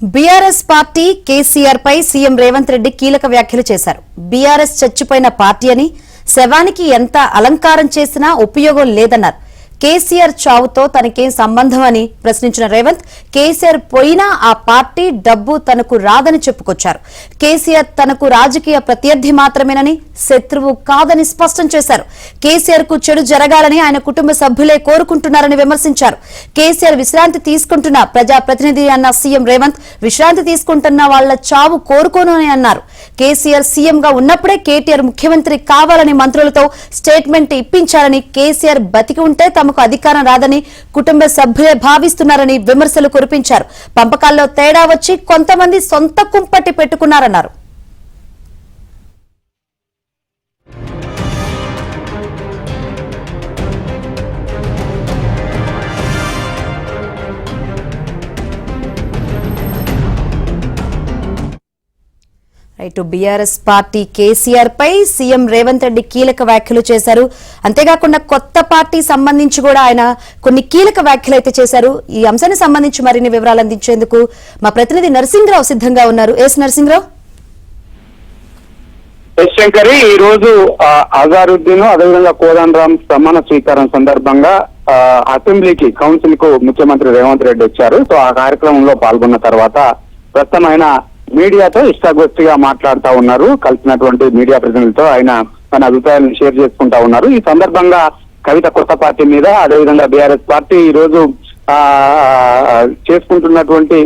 BRS party KCR పై CM Revanth Reddy కీలక వ్యాఖ్యలు చేశారు. బీఆర్ఎస్ చచ్చిపోయిన పార్టీ అని, శవానికి ఎంత అలంకారం చేసినా ఉపయోగం లేదన్నారు. కేసీఆర్ చావుతో తనకేం సంబంధం అని ప్రశ్నించిన రేవంత్, కేసీఆర్ పోయినా ఆ పార్టీ డబ్బు తనకు రాదని చెప్పుకొచ్చారు. కేసీఆర్ తనకు రాజకీయ ప్రత్యర్థి మాత్రమేనని, శత్రువు కాదని స్పష్టం చేశారు. కేసీఆర్ కు చెడు జరగాలని ఆయన కుటుంబ సభ్యులే కోరుకుంటున్నారని విమర్శించారు. కేసీఆర్ విశ్రాంతి తీసుకుంటున్న ప్రజాప్రతినిధి అన్న సీఎం రేవంత్, విశ్రాంతి తీసుకుంటున్న వాళ్ల చావు కోరుకోను అని అన్నారు. కేసీఆర్ సీఎంగా ఉన్నప్పుడే కేటీఆర్ ముఖ్యమంత్రి కావాలని మంత్రులతో స్టేట్మెంట్ ఇప్పించారని, కేసీఆర్ బతికి ఉంటే తమకు అధికారం రాదని కుటుంబ సభ్యులే భావిస్తున్నారని విమర్శలు కురిపించారు. పంపకాల్లో తేడా వచ్చి కొంతమంది సొంత కుంపటి పెట్టుకున్నారన్నారు. ఇటు బీఆర్ఎస్ పార్టీ కేసీఆర్ పై సీఎం రేవంత్ రెడ్డి కీలక వ్యాఖ్యలు చేశారు. అంతేకాకుండా కొత్త పార్టీ సంబంధించి కూడా ఆయన కొన్ని కీలక వ్యాఖ్యలు అయితే చేశారు. ఈ అంశానికి సంబంధించి మరిన్ని వివరాలు అందించేందుకు మా ప్రతినిధి నరసింహరావు సిద్ధంగా ఉన్నారు. ఎస్ నరసింహరావు. శంకరి, ఈ రోజు అజారుద్దీన్ అదేవిధంగా కోదండరాం ప్రమాణ స్వీకారం సందర్భంగా అసెంబ్లీకి కౌన్సిల్ కు ముఖ్యమంత్రి రేవంత్ రెడ్డి వచ్చారు. సో ఆ కార్యక్రమంలో పాల్గొన్న తర్వాత ప్రస్తుతం ఆయన మీడియాతో ఇష్టాగోష్ఠిగా మాట్లాడుతూ ఉన్నారు. కలిసినటువంటి మీడియా ప్రతినిధులతో ఆయన తన అభిప్రాయాలను షేర్ చేసుకుంటా ఉన్నారు. ఈ సందర్భంగా కవిత కొత్త పార్టీ మీద, అదేవిధంగా బీఆర్ఎస్ పార్టీ ఈ రోజు చేసుకుంటున్నటువంటి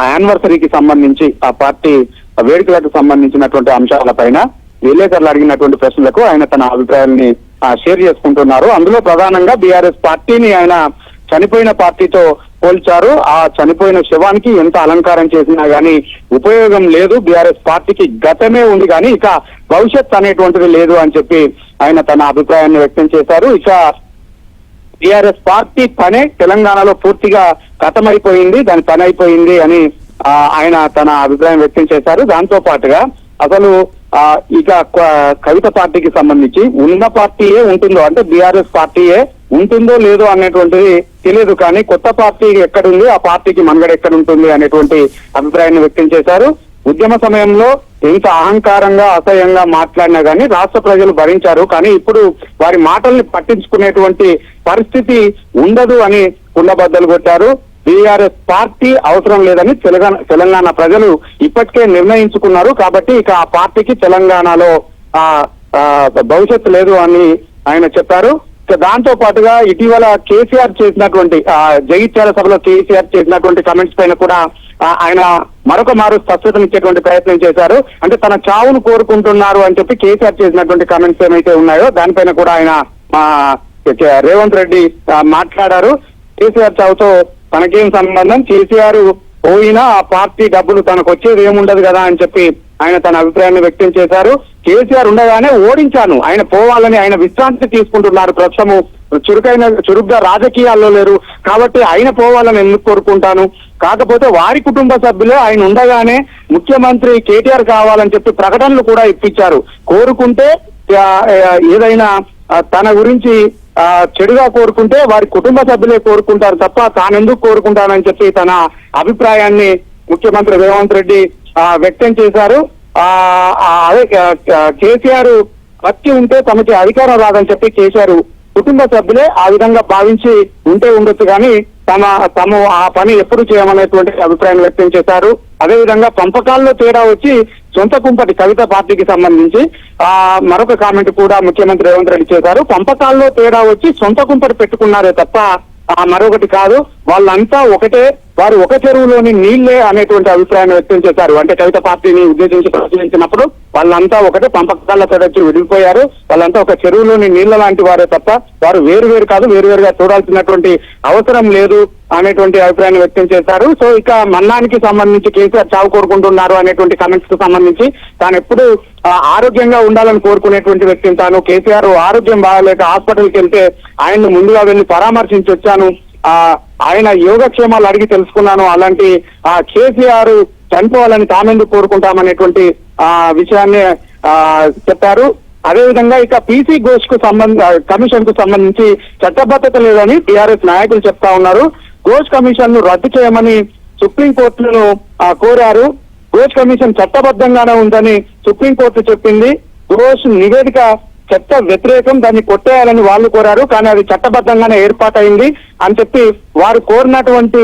యానివర్సరీకి సంబంధించి ఆ పార్టీ వేడుకలకు సంబంధించినటువంటి అంశాలపైన విలేకరులు అడిగినటువంటి ప్రశ్నలకు ఆయన తన అభిప్రాయాన్ని షేర్ చేసుకుంటున్నారు. అందులో ప్రధానంగా బీఆర్ఎస్ పార్టీని ఆయన చనిపోయిన పార్టీతో పోల్చారు. ఆ చనిపోయిన శవానికి ఎంత అలంకారం చేసినా గానీ ఉపయోగం లేదు, బీఆర్ఎస్ పార్టీకి గతమే ఉంది కానీ ఇక భవిష్యత్ అనేటువంటిది లేదు అని చెప్పి ఆయన తన అభిప్రాయాన్ని వ్యక్తం చేశారు. ఇక బీఆర్ఎస్ పార్టీ పనే తెలంగాణలో పూర్తిగా గతమైపోయింది, దాని పని అయిపోయింది అని ఆయన తన అభిప్రాయం వ్యక్తం చేశారు. దాంతో పాటుగా అసలు ఇక కవిత పార్టీకి సంబంధించి ఉన్న పార్టీయే ఉంటుందో, అంటే బీఆర్ఎస్ పార్టీయే ఉంటుందో లేదో అనేటువంటిది తెలియదు, కానీ కొత్త పార్టీ ఎక్కడుంది, ఆ పార్టీకి మనుగడ ఎక్కడ ఉంటుంది అనేటువంటి అభిప్రాయాన్ని వ్యక్తం చేశారు. ఉద్యమ సమయంలో ఎంత అహంకారంగా అసహ్యంగా మాట్లాడినా గానీ రాష్ట్ర ప్రజలు భరించారు, కానీ ఇప్పుడు వారి మాటల్ని పట్టించుకునేటువంటి పరిస్థితి ఉండదు అని కుండబద్దలు కొట్టారు. బీఆర్ఎస్ పార్టీ అవసరం లేదని తెలంగాణ ప్రజలు ఇప్పటికే నిర్ణయించుకున్నారు, కాబట్టి ఇక ఆ పార్టీకి తెలంగాణలో భవిష్యత్తు లేదు అని ఆయన చెప్పారు. దాంతో పాటుగా ఇటీవల కేసీఆర్ చేసినటువంటి జగిత్యాల సభలో కేసీఆర్ చేసినటువంటి కమెంట్స్ పైన కూడా ఆయన మరొక మారు స్పష్టతనిచ్చేటువంటి ప్రయత్నం చేశారు. అంటే తన చావును కోరుకుంటున్నారు అని చెప్పి కేసీఆర్ చేసినటువంటి కమెంట్స్ ఏమైతే ఉన్నాయో దానిపైన కూడా ఆయన రేవంత్ రెడ్డి మాట్లాడారు. కేసీఆర్ చావుతో తనకేం సంబంధం, కేసీఆర్ పోయినా ఆ పార్టీ డబ్బులు తనకు వచ్చేది ఏముండదు కదా అని చెప్పి ఆయన తన అభిప్రాయాన్ని వ్యక్తం చేశారు. కేసీఆర్ ఉండగానే ఓడించాను, ఆయన పోవాలని ఆయన విశ్రాంతి తీసుకుంటున్నారు, ప్రస్తుతము చురుగ్గా రాజకీయాల్లో లేరు, కాబట్టి ఆయన పోవాలని ఎందుకు కోరుకుంటాను, కాకపోతే వారి కుటుంబ సభ్యులే ఆయన ఉండగానే ముఖ్యమంత్రి కేటీఆర్ కావాలని చెప్పి ప్రకటనలు కూడా ఇప్పించారు. కోరుకుంటే ఏదైనా తన గురించి చెడుగా కోరుకుంటే వారి కుటుంబ సభ్యులే కోరుకుంటారు తప్ప తానెందుకు కోరుకుంటానని చెప్పి తన అభిప్రాయాన్ని ముఖ్యమంత్రి రేవంత్ రెడ్డి వ్యక్తం చేశారు. అదే కేసీఆర్ బతికి ఉంటే తమకి అధికారం రాదని చెప్పి కేసీఆర్ కుటుంబ సభ్యులే ఆ విధంగా భావించి ఉంటే ఉండొచ్చు, కానీ తాము ఆ పని ఎప్పుడు చేయమనేటువంటి అభిప్రాయం వ్యక్తం చేశారు. అదేవిధంగా పంపకాల్లో తేడా వచ్చి సొంత కుంపటి కవిత పార్టీకి సంబంధించి మరొక కామెంట్ కూడా ముఖ్యమంత్రి రేవంత్ రెడ్డి చేశారు. పంపకాల్లో తేడా వచ్చి సొంత కుంపటి పెట్టుకున్నారే తప్ప మరొకటి కాదు, వాళ్ళంతా ఒకటే, వారు ఒక చెరువులోని నీళ్లే అనేటువంటి అభిప్రాయాన్ని వ్యక్తం చేశారు. అంటే కవిత పార్టీని ఉద్దేశించి ప్రశ్నించినప్పుడు వాళ్ళంతా ఒకటే, పంపకాలతో వచ్చి విడిపోయారు, వాళ్ళంతా ఒక చెరువులోని నీళ్ల లాంటి వారే తప్ప వారు వేరు కాదు, వేరుగా చూడాల్సినటువంటి అవసరం లేదు అనేటువంటి అభిప్రాయాన్ని వ్యక్తం చేశారు. సో ఇక మన్నానికి సంబంధించి కేసీఆర్ చావు కోరుకుంటున్నారు అనేటువంటి కమెంట్స్ కు సంబంధించి తాను ఎప్పుడు ఆరోగ్యంగా ఉండాలని కోరుకునేటువంటి వ్యక్తిని తాను, కేసీఆర్ ఆరోగ్యం బాగాలేక హాస్పిటల్కి వెళ్తే ఆయన్ను ముందుగా వెళ్లి పరామర్శించి వచ్చాను, ఆయన యోగక్షేమాలు అడిగి తెలుసుకున్నాను, అలాంటి కేసీఆర్ చనిపోవాలని తామెందుకు కోరుకుంటామనేటువంటి విషయాన్ని చెప్పారు. అదేవిధంగా ఇక పీసీ ఘోష్ కు కమిషన్ కు సంబంధించి చట్టబద్ధత లేదని టీఆర్ఎస్ నాయకులు చెప్తా ఉన్నారు. ఘోష్ కమిషన్ ను రద్దు చేయమని సుప్రీంకోర్టును కోరారు. ఘోష్ కమిషన్ చట్టబద్ధంగానే ఉందని సుప్రీంకోర్టు చెప్పింది. ఘోష్ నివేదిక చట్ట వ్యతిరేకం, దాన్ని కొట్టేయాలని వాళ్ళు కోరారు, కానీ అది చట్టబద్ధంగానే ఏర్పాటైంది అని చెప్పి వారు కోరినటువంటి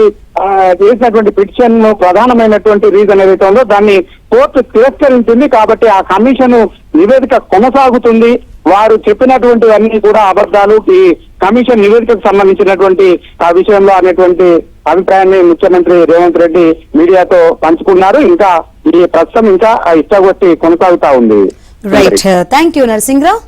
చేసినటువంటి పిటిషన్ ప్రధానమైనటువంటి రీజన్ ఏదైతే ఉందో దాన్ని కోర్టు తిరస్కరించింది. కాబట్టి ఆ కమిషన్ నివేదిక కొనసాగుతుంది. వారు చెప్పినటువంటివన్నీ కూడా అబద్ధాలు, ఈ కమిషన్ నివేదికకు సంబంధించినటువంటి ఆ విషయంలో అనేటువంటి అభిప్రాయాన్ని ముఖ్యమంత్రి రేవంత్ రెడ్డి మీడియాతో పంచుకున్నారు. ఇంకా ఈ ప్రస్తుతం ఇంకా ఇష్టగొట్టి కొనసాగుతా ఉంది. Right, thank you Narasimharao.